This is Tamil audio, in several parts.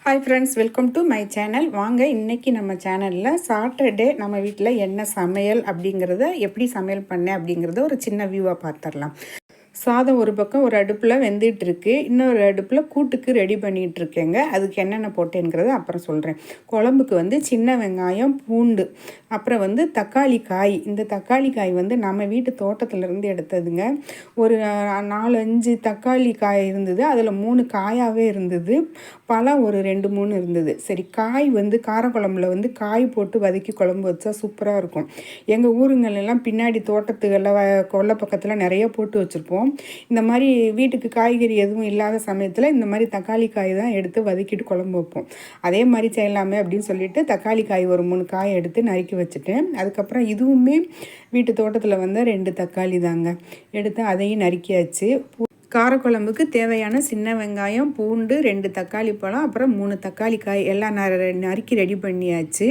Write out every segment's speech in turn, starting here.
Hi friends, welcome to my channel. வாங்க இன்றைக்கி நம்ம சேனலில் சாட்டர்டே நம்ம வீட்டில் என்ன சமையல் அப்படிங்கிறத எப்படி சமையல் பண்ணேன் அப்படிங்கிறத ஒரு சின்ன வியூவாக பார்த்துடலாம். சாதம் ஒரு பக்கம் ஒரு அடுப்பில் வெந்துட்டுருக்கு, இன்னொரு அடுப்பில் கூட்டுக்கு ரெடி பண்ணிகிட்ருக்கேங்க. அதுக்கு என்னென்ன போட்டேங்கிறத அப்புறம் சொல்கிறேன். குழம்புக்கு வந்து சின்ன வெங்காயம், பூண்டு, அப்புறம் தக்காளி காய். இந்த தக்காளி காய் நம்ம வீட்டு தோட்டத்திலேருந்து எடுத்ததுங்க. ஒரு 4-5 தக்காளி காய் இருந்தது, அதில் 3 காயாகவே இருந்தது, பழம் ஒரு 2-3 இருந்தது. சரி, காய் காரக்குழம்புல காய் போட்டு வதக்கி குழம்பு வச்சா சூப்பராக இருக்கும். எங்கள் ஊருங்களெல்லாம் பின்னாடி தோட்டத்துகளில் கொல்லை பக்கத்தில் நிறைய போட்டு வச்சுருப்போம். இந்த மாதிரி வீட்டுக்கு காய்கறி எதுவும் இல்லாத சமயத்தில் இந்த மாதிரி தக்காளி காய் தான் எடுத்து வதக்கிட்டு குழம்பு வைப்போம். அதே மாதிரி செய்யலாமே அப்படின்னு சொல்லிட்டு தக்காளி காய் ஒரு 3 காய் எடுத்து நறுக்கி வச்சுட்டேன். அதுக்கப்புறம் இதுவுமே வீட்டு தோட்டத்தில் 2 தக்காளி தாங்க எடுத்து அதையும் நறுக்கியாச்சு. காரக்குழம்புக்கு தேவையான சின்ன வெங்காயம், பூண்டு, 2 தக்காளி பழம், அப்புறம் 3 தக்காளி காய் எல்லாம் நறுக்கி ரெடி பண்ணியாச்சு.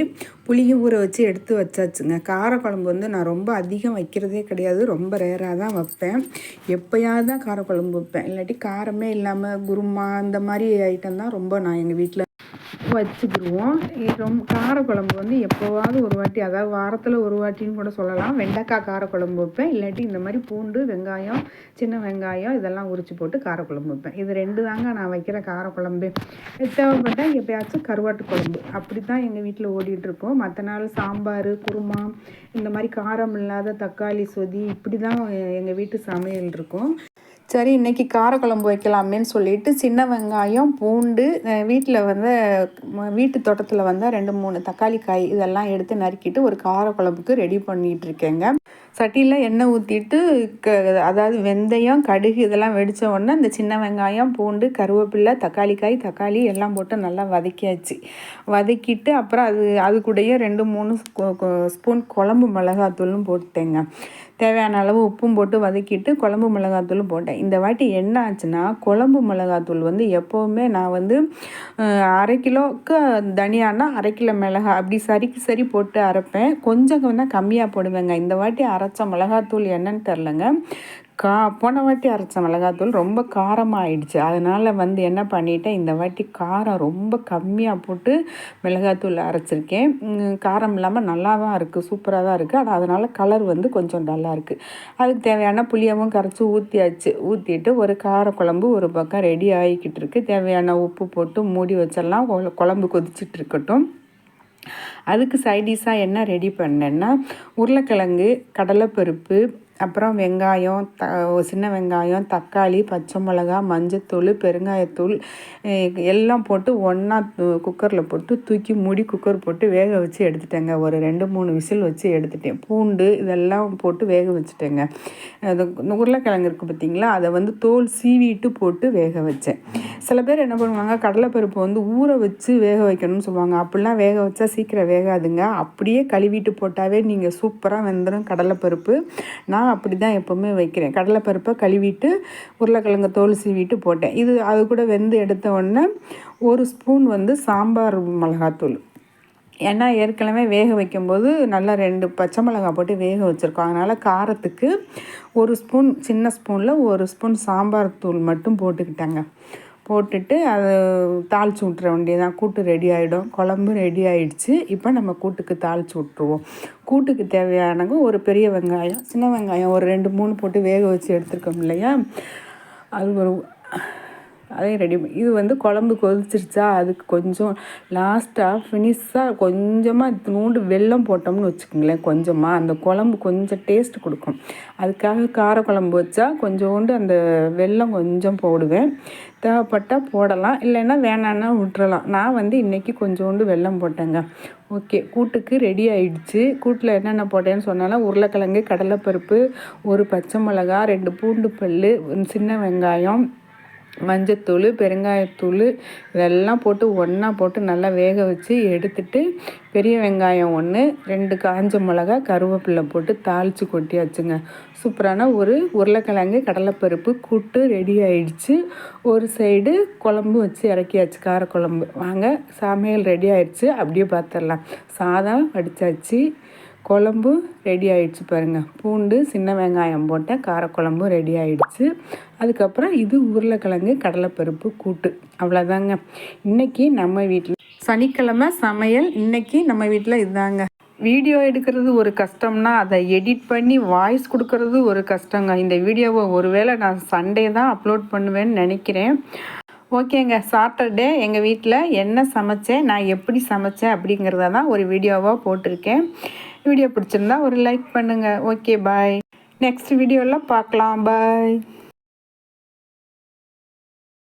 புளியும் ஊற வச்சு எடுத்து வச்சாச்சுங்க. காரக்குழம்பு நான் ரொம்ப அதிகம் வைக்கிறதே கிடையாது, ரொம்ப ரேராக தான் வைப்பேன். எப்போயாவது தான் காரக்குழம்பு வைப்பேன். இல்லாட்டி காரமே இல்லாமல் குருமா அந்த மாதிரி ஐட்டம் தான் ரொம்ப நான் எங்கள் வீட்டில் வச்சுக்கிடுவோம். ரொம்ப காரக்குழம்பு எப்போவாவது ஒரு வாட்டி, அதாவது வாரத்தில் ஒரு வாட்டின்னு கூட சொல்லலாம், வெண்டைக்காய் காரக்குழம்பு வைப்பேன். இல்லாட்டி இந்த மாதிரி பூண்டு, வெங்காயம், சின்ன வெங்காயம் இதெல்லாம் உரித்து போட்டு காரக்குழம்பு வைப்பேன். இது 2 தாங்க நான் வைக்கிற காரக்குழம்பு. தேவைப்பட்டால் எப்போயாச்சும் கருவாட்டு குழம்பு, அப்படி தான் எங்கள் வீட்டில் ஓடிட்டுருக்கோம். மற்ற நாள் சாம்பார், குருமா, இந்த மாதிரி காரம் இல்லாத தக்காளி சொதி, இப்படி தான் எங்கள் வீட்டு சமையல் இருக்கும். சரி, இன்றைக்கி காரக்குழம்பு வைக்கலாமேன்னு சொல்லிட்டு சின்ன வெங்காயம், பூண்டு, வீட்டில் வீட்டு தோட்டத்தில் 2-3 தக்காளி காய் இதெல்லாம் எடுத்து நறுக்கிட்டு ஒரு காரக்குழம்புக்கு ரெடி பண்ணிகிட்ருக்கேங்க. சட்டியில் எண்ணெய் ஊற்றிட்டு அதாவது வெந்தயம், கடுகு இதெல்லாம் வெடித்த உடனே இந்த சின்ன வெங்காயம், பூண்டு, கருவேப்பிலை, தக்காளி எல்லாம் போட்டு நல்லா வதக்கியாச்சு. வதக்கிட்டு அப்புறம் அது கூடயே 2-3 ஸ்பூன் குழம்பு மிளகாத்தூளும் போட்டேங்க. தேவையான அளவு உப்பும் போட்டு வதக்கிட்டு குழம்பு மிளகாத்தூளும் போட்டேன். இந்த வாட்டி என்ன ஆச்சுன்னா, குழம்பு மிளகாத்தூள் எப்போவுமே நான் 1/2 கிலோவுக்கு தனியானா 1/2 கிலோ மிளகாய் அப்படி சரி போட்டு அரைப்பேன். கொஞ்சம் கம்மியாக போடுவேங்க. இந்த வாட்டி அரைச்ச மிளகாத்தூள் என்னன்னு தெரிலங்க, போன வாட்டி அரைச்ச மிளகாத்தூள் ரொம்ப காரமாக ஆயிடுச்சு. அதனால் என்ன பண்ணிட்டேன், இந்த வாட்டி காரம் ரொம்ப கம்மியாக போட்டு மிளகாத்தூள் அரைச்சிருக்கேன். காரம் இல்லாமல் நல்லா தான் இருக்குது, சூப்பராக தான் இருக்குது. ஆனால் அதனால் கலர் கொஞ்சம் டல்லாக இருக்குது. அதுக்கு தேவையான புளியவும் கரைச்சி ஊற்றியாச்சு. ஊற்றிட்டு ஒரு காரக்குழம்பு ஒரு பக்கம் ரெடி ஆகிக்கிட்டு இருக்குது. தேவையான உப்பு போட்டு மூடி வச்சிடலாம், குழம்பு கொதிச்சிட்டு இருக்கட்டும். அதுக்கு சைடிஷாக என்ன ரெடி பண்ணேன்னா, உருளைக்கிழங்கு, கடலைப்பருப்பு, அப்புறம் வெங்காயம், சின்ன வெங்காயம், தக்காளி, பச்சை மிளகா, மஞ்சத்தூள், பெருங்காயத்தூள் எல்லாம் போட்டு ஒன்றா குக்கரில் போட்டு தூக்கி மூடி குக்கர் போட்டு வேக வச்சு எடுத்துட்டேங்க. ஒரு 2-3 விசில் வச்சு எடுத்துட்டேன். பூண்டு இதெல்லாம் போட்டு வேக வச்சுட்டேங்க. அது உருளைக்கிழங்கு இருக்குது பார்த்திங்களா, அதை தோல் சீவிட்டு போட்டு வேக வச்சேன். சில பேர் என்ன பண்ணுவாங்க, கடலைப்பருப்பு ஊற வச்சு வேக வைக்கணும்னு சொல்லுவாங்க. அப்படிலாம் வேக வச்சா சீக்கிரம் வேகாதுங்க. அப்படியே கழுவிட்டு போட்டாவே நீங்கள் சூப்பராக வெந்துடும் கடலைப்பருப்பு. நான் அப்படி தான் எப்போவுமே வைக்கிறேன். கடலைப்பருப்பை கழுவிட்டு உருளைக்கிழங்கு தோல் சீவிட்டு போட்டேன். அது கூட வெந்து எடுத்த உடனே 1 ஸ்பூன் சாம்பார் மிளகாத்தூள். ஏன்னா ஏற்கனவே வேக வைக்கும்போது நல்லா 2 பச்சை மிளகாய் போட்டு வேக வச்சுருக்கோம். அதனால் காரத்துக்கு 1 ஸ்பூன், சின்ன ஸ்பூனில் 1 ஸ்பூன் சாம்பார் தூள் மட்டும் போட்டுக்கிட்டாங்க. போட்டுட்டு அதை தாளித்து விட்டுற வேண்டியதான். கூட்டு ரெடி ஆகிடும். குழம்பு ரெடி ஆகிடுச்சு. இப்போ நம்ம கூட்டுக்கு தாளித்து விட்ருவோம். கூட்டுக்கு தேவையானது ஒரு பெரிய வெங்காயம், சின்ன வெங்காயம் ஒரு 2-3 போட்டு வேக வச்சு எடுத்துருக்கோம் இல்லையா, அது அதையும் ரெடி இது குழம்பு கொதிச்சிருச்சா, அதுக்கு கொஞ்சம் லாஸ்ட்டாக ஃபினிஷாக கொஞ்சமாக நூண்டு வெல்லம் போட்டோம்னு வச்சுக்கோங்களேன். கொஞ்சமாக அந்த குழம்பு கொஞ்சம் டேஸ்ட் கொடுக்கும். அதுக்காக காரக்குழம்பு வச்சா கொஞ்சோண்டு அந்த வெல்லம் கொஞ்சம் போடுவேன். தேவைப்பட்டால் போடலாம், இல்லைன்னா வேணான்னா விட்டுறலாம். நான் இன்றைக்கி கொஞ்சோண்டு வெல்லம் போட்டேங்க. ஓகே, கூட்டுக்கு ரெடி ஆகிடுச்சு. கூட்டில் என்னென்ன போட்டேன்னு சொன்னாலும் உருளைக்கிழங்கு, கடலைப்பருப்பு, 1 பச்சை மிளகா, 2 பூண்டு பல், சின்ன வெங்காயம், மஞ்சத்தூள், பெருங்காயத்தூள் இதெல்லாம் போட்டு ஒன்றா போட்டு நல்லா வேக வச்சு எடுத்துட்டு, பெரிய வெங்காயம் 1, 2 காஞ்ச மிளகா, கருவேப்பிலை போட்டு தாளித்து கொட்டியாச்சுங்க. சூப்பரான ஒரு உருளைக்கிழங்கு கடலைப்பருப்பு கூட்டு ரெடி ஆகிடுச்சு. ஒரு சைடு குழம்பு வச்சு இறக்கியாச்சு, காரக்குழம்பு. வாங்க சமையல் ரெடி ஆகிடுச்சு, அப்படியே பார்த்துடலாம். சாதம் வடித்தாச்சு, குழம்பு ரெடி ஆகிடுச்சு பாருங்கள். பூண்டு சின்ன வெங்காயம் போட்ட காரக்குழம்பும் ரெடி ஆகிடுச்சு. அதுக்கப்புறம் இது உருளைக்கிழங்கு கடலைப்பருப்பு கூட்டு. அவ்வளோதாங்க இன்றைக்கி நம்ம வீட்டில் சனிக்கிழமை சமையல். இன்றைக்கி நம்ம வீட்டில் இதுதாங்க. வீடியோ எடுக்கிறது ஒரு கஷ்டம்னா அதை எடிட் பண்ணி வாய்ஸ் கொடுக்கறது ஒரு கஷ்டங்க. இந்த வீடியோவை ஒருவேளை நான் சண்டே தான் அப்லோட் பண்ணுவேன்னு நினைக்கிறேன். ஓகேங்க, சாட்டர்டே எங்கள் வீட்டில் என்ன சமைச்சேன், நான் எப்படி சமைச்சேன் அப்படிங்கிறத தான் ஒரு வீடியோவாக போட்டிருக்கேன். வீடியோ பிடிச்சிருந்தா ஒரு லைக் பண்ணுங்கள். ஓகே, பாய். நெக்ஸ்ட் வீடியோவில் பார்க்கலாம். பாய்.